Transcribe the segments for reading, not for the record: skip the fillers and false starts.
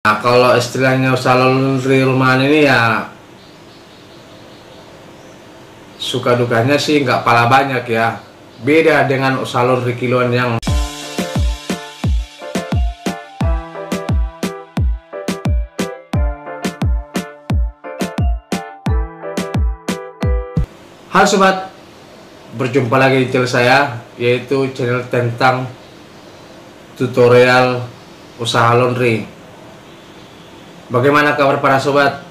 Nah, kalau istilahnya usaha laundry rumahan ini ya suka dukanya sih nggak pala banyak ya. Beda dengan usaha laundry kiloan yang halo sobat, berjumpa lagi di channel saya, yaitu channel tentang tutorial usaha laundry. Bagaimana kabar para sobat?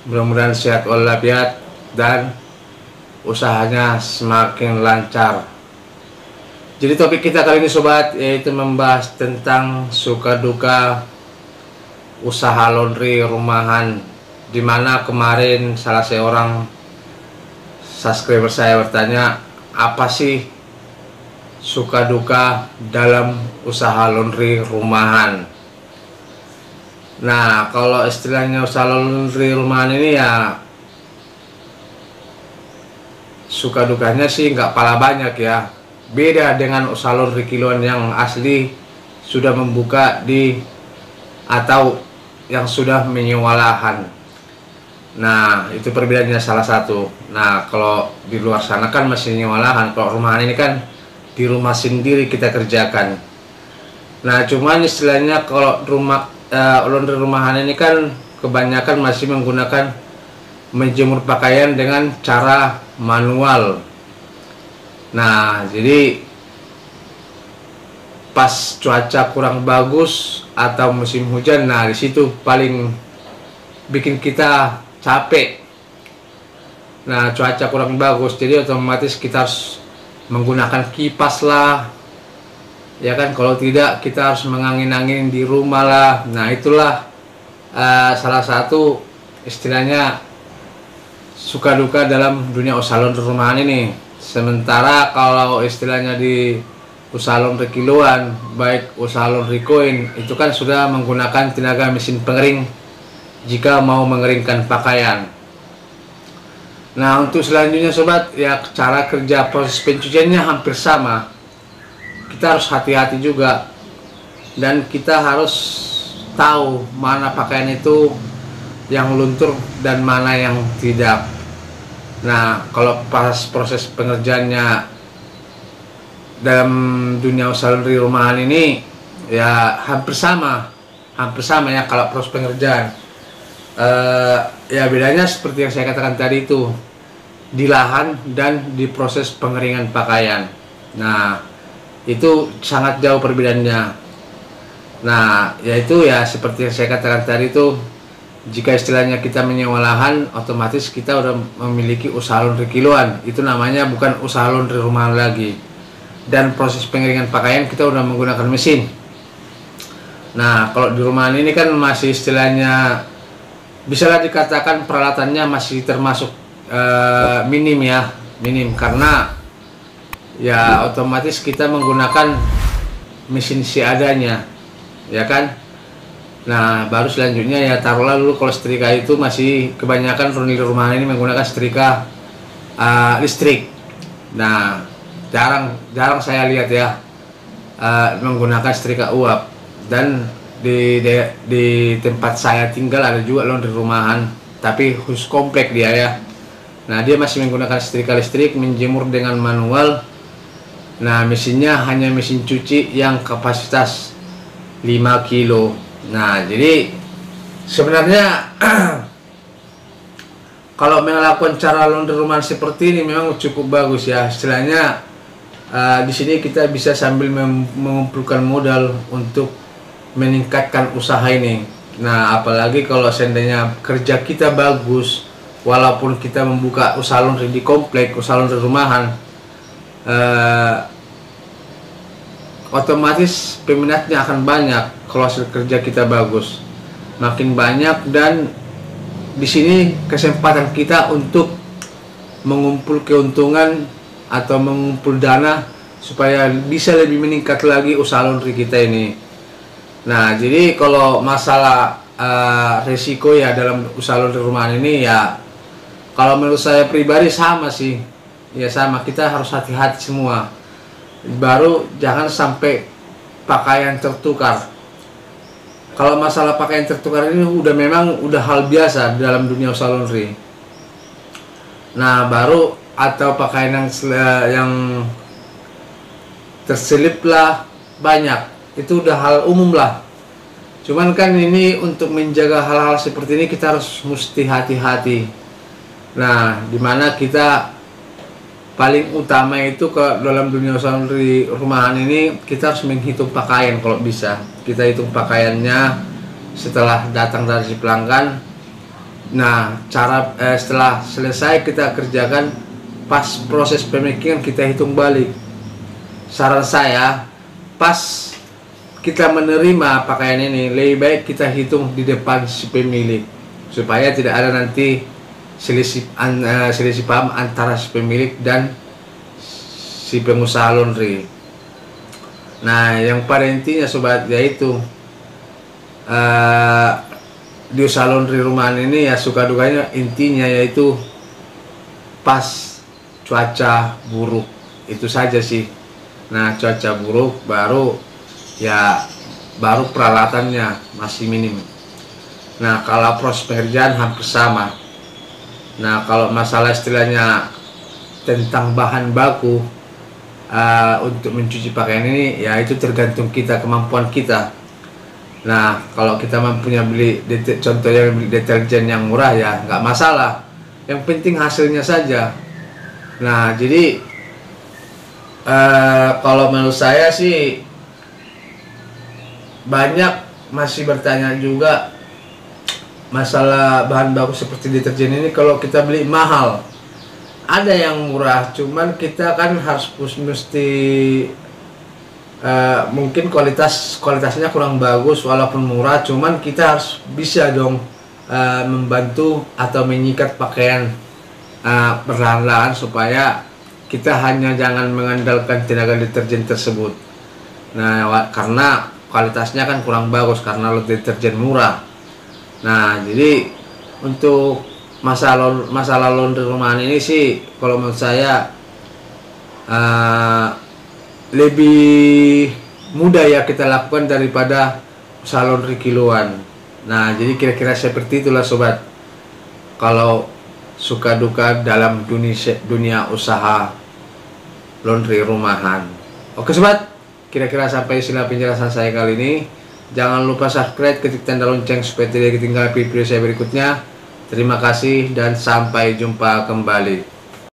Mudah-mudahan sehat walafiat dan usahanya semakin lancar. Jadi topik kita kali ini sobat, yaitu membahas tentang suka duka usaha laundry rumahan, dimana kemarin salah seorang subscriber saya bertanya, apa sih suka duka dalam usaha laundry rumahan. Nah, kalau istilahnya usaha laundry rumahan ini ya suka dukanya sih nggak pala banyak ya. Beda dengan usaha laundry kiloan yang asli sudah membuka di atau yang sudah menyewa lahan. Nah, itu perbedaannya salah satu. Nah, kalau di luar sana kan masih nyewa lahan. Kalau rumahan ini kan di rumah sendiri kita kerjakan. Nah, cuman istilahnya kalau laundry rumahan ini kan kebanyakan masih menggunakan menjemur pakaian dengan cara manual. Nah, jadi pas cuaca kurang bagus atau musim hujan, nah di situ paling bikin kita capek. Nah, cuaca kurang bagus, jadi otomatis kita harus menggunakan kipas lah, ya kan. Kalau tidak kita harus mengangin-angin di rumah lah. Nah, itulah salah satu istilahnya suka duka dalam dunia usaha laundry rumahan ini. Sementara kalau istilahnya di usaha laundry kiloan, baik usaha laundry koin, itu kan sudah menggunakan tenaga mesin pengering jika mau mengeringkan pakaian. Nah, untuk selanjutnya sobat, ya cara kerja proses pencuciannya hampir sama. Kita harus hati-hati juga, dan kita harus tahu mana pakaian itu yang luntur dan mana yang tidak. Nah, kalau pas proses pengerjaannya dalam dunia usaha laundry rumahan ini ya hampir sama ya kalau proses pengerjaan. Ya bedanya seperti yang saya katakan tadi itu, di lahan dan di proses pengeringan pakaian. Nah, itu sangat jauh perbedaannya. Nah, yaitu ya seperti yang saya katakan tadi itu, jika istilahnya kita menyewa lahan, otomatis kita udah memiliki usaha laundry kiloan. Itu namanya bukan usaha laundry rumahan lagi. Dan proses pengeringan pakaian kita udah menggunakan mesin. Nah, kalau di rumahan ini kan masih istilahnya bisalah dikatakan peralatannya masih termasuk minim ya, minim, karena ya otomatis kita menggunakan mesin seadanya, ya kan. Nah, baru selanjutnya ya taruhlah dulu kalau setrika itu masih kebanyakan laundry rumahan ini menggunakan setrika listrik. Nah, jarang saya lihat ya menggunakan setrika uap. Dan di tempat saya tinggal ada juga laundry rumahan, tapi khusus komplek dia ya. Nah, dia masih menggunakan setrika listrik, menjemur dengan manual. Nah, mesinnya hanya mesin cuci yang kapasitas 5 kilo. Nah, jadi sebenarnya kalau melakukan cara laundry rumahan seperti ini memang cukup bagus ya. Istilahnya di sini kita bisa sambil mengumpulkan modal untuk meningkatkan usaha ini. Nah, apalagi kalau seandainya kerja kita bagus, walaupun kita membuka usaha laundry di komplek, usaha laundry rumahan, otomatis peminatnya akan banyak. Kalau hasil kerja kita bagus, makin banyak, dan di sini kesempatan kita untuk mengumpul keuntungan atau mengumpul dana supaya bisa lebih meningkat lagi usaha laundry kita ini. Nah, jadi kalau masalah resiko ya dalam usaha laundry rumahan ini ya, kalau menurut saya pribadi sama sih, ya sama, kita harus hati-hati semua. Baru jangan sampai pakaian tertukar. Kalau masalah pakaian tertukar ini memang udah hal biasa dalam dunia usaha laundry. Nah, baru atau pakaian yang terselip lah banyak, itu udah hal umum lah. Cuman kan ini untuk menjaga hal-hal seperti ini kita harus mesti hati-hati. Nah, dimana kita paling utama itu ke dalam dunia usaha laundry rumahan ini, kita harus menghitung pakaian. Kalau bisa kita hitung pakaiannya setelah datang dari si pelanggan. Nah, setelah selesai kita kerjakan, pas proses pemakingan kita hitung balik. Saran saya, pas kita menerima pakaian ini, lebih baik kita hitung di depan si pemilik, supaya tidak ada nanti selisih paham antara si pemilik dan si pengusaha laundry. Nah, yang pada intinya sobat, yaitu di usaha laundry rumahan ini ya suka dukanya intinya yaitu pas cuaca buruk, itu saja sih. Nah, cuaca buruk baru peralatannya masih minim. Nah, kalau proses pengerjaan hampir sama. Nah, kalau masalah istilahnya tentang bahan baku untuk mencuci pakaian ini, ya itu tergantung kita, kemampuan kita. Nah, kalau kita mampunya contohnya beli deterjen yang murah, ya nggak masalah. Yang penting hasilnya saja. Nah, jadi kalau menurut saya sih banyak masih bertanya juga masalah bahan baku seperti deterjen ini. Kalau kita beli mahal, ada yang murah, cuman kita kan harus mesti mungkin kualitasnya kurang bagus walaupun murah, cuman kita harus bisa dong membantu atau menyikat pakaian perlahan-lahan supaya kita hanya jangan mengandalkan tenaga deterjen tersebut. Nah, karena kualitasnya kan kurang bagus karena deterjen murah. Nah, jadi untuk masalah laundry rumahan ini sih kalau menurut saya lebih mudah ya kita lakukan daripada usaha laundry kiloan. Nah, jadi kira-kira seperti itulah sobat, kalau suka duka dalam dunia usaha laundry rumahan. Oke sobat, kira-kira sampai sini penjelasan saya kali ini. Jangan lupa subscribe, ketik tanda lonceng supaya tidak ketinggalan video saya berikutnya. Terima kasih dan sampai jumpa kembali.